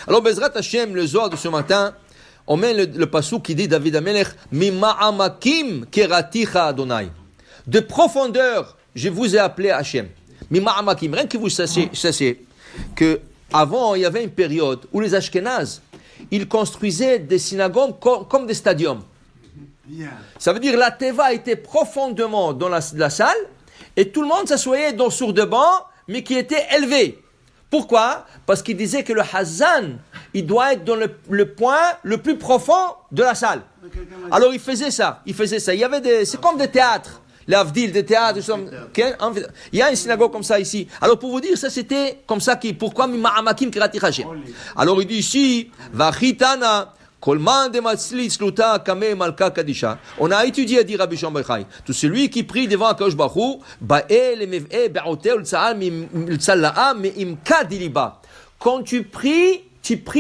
Alors, Bezrat Hashem, le Zohar de ce matin, on met le passouk qui dit David Amelech, Mima'amakim keraticha Adonai. De profondeur, je vous ai appelé Hashem. Mima'amakim. Rien que vous sachiez que avant, il y avait une période où les Ashkénazes, ils construisaient des synagogues comme des stadiums. Ça veut dire la teva était profondément dans la salle et tout le monde s'assoyait sur des bancs, mais qui étaient élevés. Pourquoi? Parce qu'il disait que le Hazan, il doit être dans le point le plus profond de la salle. Alors il faisait ça. Il y avait c'est comme des théâtres. L'Avdil, des théâtres. Il y a une synagogue comme ça ici. Alors pour vous dire, ça c'était comme ça. Pourquoi Mima'amakim Kirati Hashem? Alors il dit ici, Vachitana. On a étudié, dit Rabbi Shimon bar Yochai, tout celui qui prie devant Akadosh Baruch Hu, quand tu pries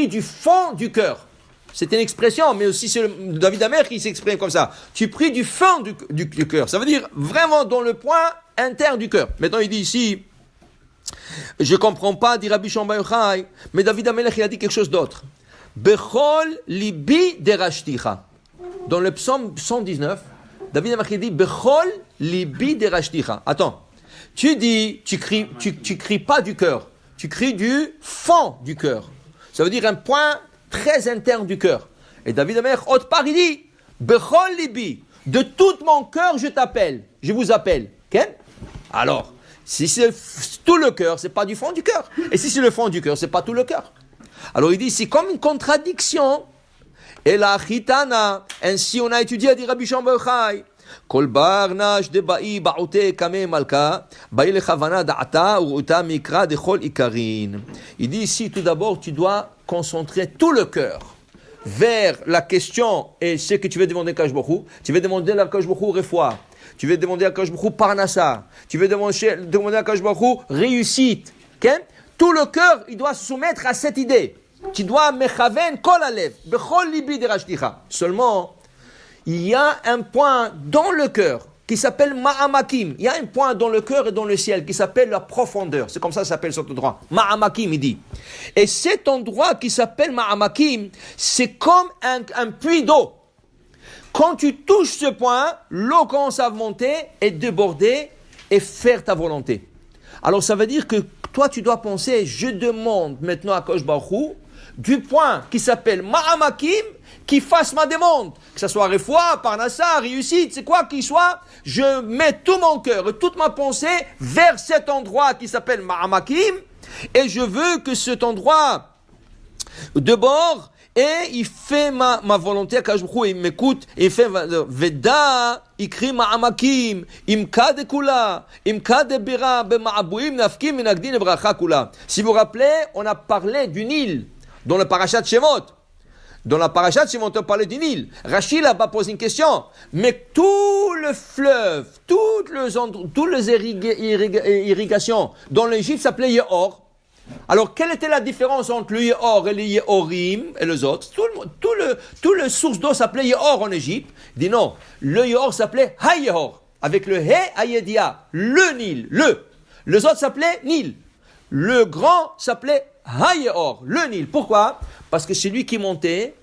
du fond du cœur. C'est une expression, mais aussi c'est David Amer qui s'exprime comme ça. Tu pries du fond du cœur. Ça veut dire vraiment dans le point interne du cœur. Maintenant il dit ici, je ne comprends pas, dit Rabbi Shimon bar Yochai, mais David Amer il a dit quelque chose d'autre. Bechol libi derashticha. Dans le psaume 119, David Amelech dit Bechol libi derashticha. Attends, tu cries pas du cœur, tu cries du fond du cœur. Ça veut dire un point très interne du cœur. Et David Amelech, autre part, il dit Bechol libi, de tout mon cœur je t'appelle, je vous appelle. Okay? Alors, si c'est tout le cœur, c'est pas du fond du cœur. Et si c'est le fond du cœur, c'est pas tout le cœur. Alors il dit, c'est comme une contradiction. Et la chitana, ainsi on a étudié, dit Rabbi Shimon bar Yochai, Kol barnash de ba'i ba'ute kame malka, ba'i lechavana da'ata u'uta mikra dechol ikarin. Il dit ici, tout d'abord, tu dois concentrer tout le cœur vers la question et ce que tu veux demander à Akadosh Baruch Hu. Tu veux demander à Akadosh Baruch Hu refoua. Tu veux demander à Akadosh Baruch Hu parnassa. Tu veux demander à Akadosh Baruch Hu réussite. Okay? Tout le cœur, il doit se soumettre à cette idée. Tu dois mechaven kol alev, bechol libi derashticha. Seulement, il y a un point dans le cœur qui s'appelle ma'amakim. Il y a un point dans le cœur et dans le ciel qui s'appelle la profondeur. C'est comme ça que ça s'appelle cet endroit. Ma'amakim, il dit. Et cet endroit qui s'appelle ma'amakim, c'est comme un puits d'eau. Quand tu touches ce point, l'eau commence à monter et déborder et faire ta volonté. Alors ça veut dire que toi, tu dois penser, je demande maintenant à Akadosh Baruch Hu, du point qui s'appelle Ma'amakim, qui fasse ma demande. Que ce soit refoua, parnassa, réussite, c'est quoi qu'il soit, je mets tout mon cœur et toute ma pensée vers cet endroit qui s'appelle Ma'amakim, et je veux que cet endroit de bord, et il fait ma volonté, Akadosh Baruch Hu, il m'écoute, il fait Veda, ikri ma'amakim, imka de kula, imka de bira, bema'abuim, nafkim, minagdin, et bracha kula. Si vous vous rappelez, on a parlé du Nil, dans le parashat Shemot. Dans la parashat Shemot, on parlait du Nil. Rachid a posé une question, mais tout le fleuve, toutes les irrigations dans l'Égypte s'appelait Yehor. Alors, quelle était la différence entre le Yehor et le Yehorim et les autres? Tout le source d'eau s'appelait Yehor en Égypte. Il dit non, le Yehor s'appelait Ha-Yehor, avec le He Hayedia, le Nil, Les autres s'appelaient Nil. Le grand s'appelait Ha-Yehor, le Nil. Pourquoi? Parce que c'est lui qui montait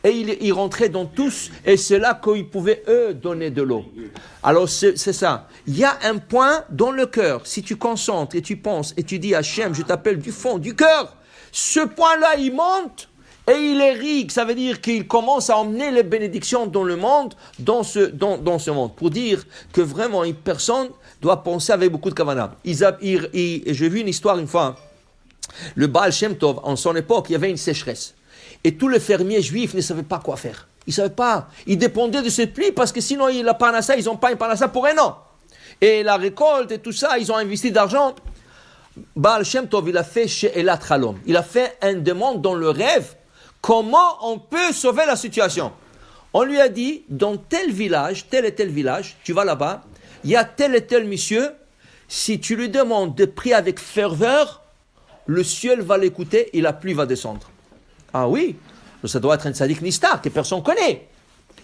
et il rentrait dans tous, et c'est là qu'ils pouvaient, eux, donner de l'eau. Alors, c'est ça. Il y a un point dans le cœur. Si tu concentres et tu penses et tu dis Hachem, je t'appelle du fond du cœur, ce point-là, il monte et il irrigue. Ça veut dire qu'il commence à emmener les bénédictions dans le monde, dans ce monde. Pour dire que vraiment, une personne doit penser avec beaucoup de kavana. J'ai vu une histoire une fois. Le Baal Shem Tov, en son époque, il y avait une sécheresse. Et tous les fermiers juifs ne savaient pas quoi faire. Ils ne savaient pas. Ils dépendaient de cette pluie parce que sinon, la parnassa, ils n'ont pas une parnassa pour un an. Et la récolte et tout ça, ils ont investi d'argent. Baal Shem Tov, il a fait chez Elat Chalom. Il a fait une demande dans le rêve. Comment on peut sauver la situation? On lui a dit, dans tel village, tel et tel village, tu vas là-bas, il y a tel et tel monsieur, si tu lui demandes de prier avec ferveur, le ciel va l'écouter et la pluie va descendre. Ah oui, ça doit être un tzaddik nistar que personne ne connaît.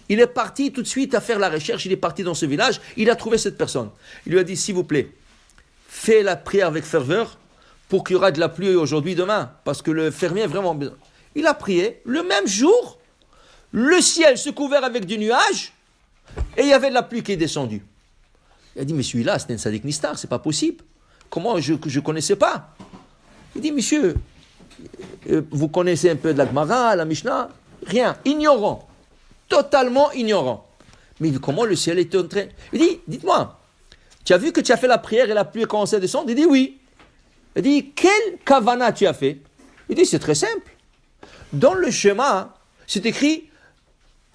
Il est parti tout de suite à faire la recherche, il est parti dans ce village, il a trouvé cette personne. Il lui a dit, s'il vous plaît, fais la prière avec ferveur pour qu'il y aura de la pluie aujourd'hui, demain, parce que le fermier est vraiment besoin. il a prié. Le même jour, le ciel se couvert avec du nuage et il y avait de la pluie qui est descendue. Il a dit, mais celui-là, c'était un Sadik Nistar, c'est pas possible. Comment je ne connaissais pas. Il dit, monsieur, vous connaissez un peu de la Gemara, la Mishnah? Rien, ignorant, totalement ignorant. Mais comment le ciel est entré? Il dit, dites-moi, tu as vu que tu as fait la prière et la pluie a commencé à descendre? Il dit, oui. Il dit, quel kavana tu as fait? Il dit, c'est très simple. Dans le schéma, c'est écrit,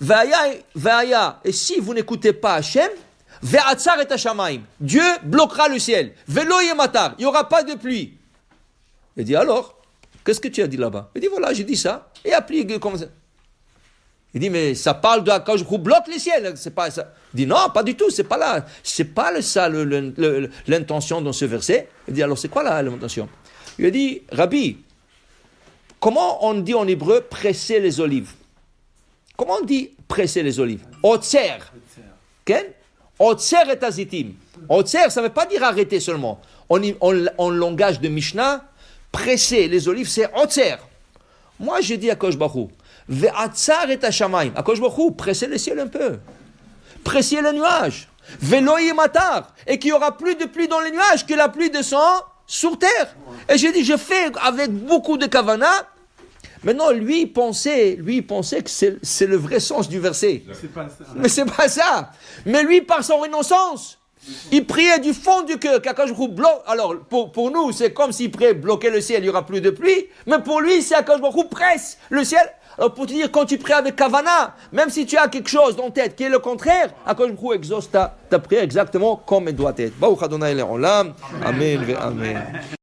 Vaya, et si vous n'écoutez pas Hachem, Ve'atzar et Hashamaim, Dieu bloquera le ciel. Velo yematar, il n'y aura pas de pluie. Il dit, alors, qu'est-ce que tu as dit là-bas? Il dit, voilà, j'ai dit ça, et applique comme ça. Il dit, mais ça parle de quand je bloque les ciels, c'est pas ça. Il dit, non, pas du tout, c'est pas là. C'est pas ça l'intention dans ce verset. Il dit, alors c'est quoi l'intention? Il a dit, Rabbi, comment on dit en hébreu presser les olives? Comment on dit presser les olives? Otzer. Ken? Otzer et azitim. Otzer, ça ne veut pas dire arrêter seulement. En langage de Mishnah, presser les olives, c'est otzer. Moi, j'ai dit à Kosh Baruch Ve'atzar et Hashamaim. À Kosh Baruch pressez le ciel un peu. Pressez le nuage. Velo yematar. Et qu'il n'y aura plus de pluie dans les nuages, que la pluie descend sur terre. Et j'ai dit, je fais avec beaucoup de kavana. Maintenant, lui, il pensait que c'est le vrai sens du verset. Mais c'est pas ça. Mais lui, par son innocence, il priait du fond du cœur. qu'Akadosh Baruch Hu bloque. Alors, pour nous, c'est comme s'il priait bloquer le ciel, il n'y aura plus de pluie. Mais pour lui, c'est Akadosh Baruch Hu presse le ciel. Alors, pour te dire, quand tu pries avec kavana, même si tu as quelque chose dans ta tête qui est le contraire, Akadosh Baruch Hu exauce ta prière exactement comme elle doit être. Baruch Adonai Le'olam. Amen. Amen.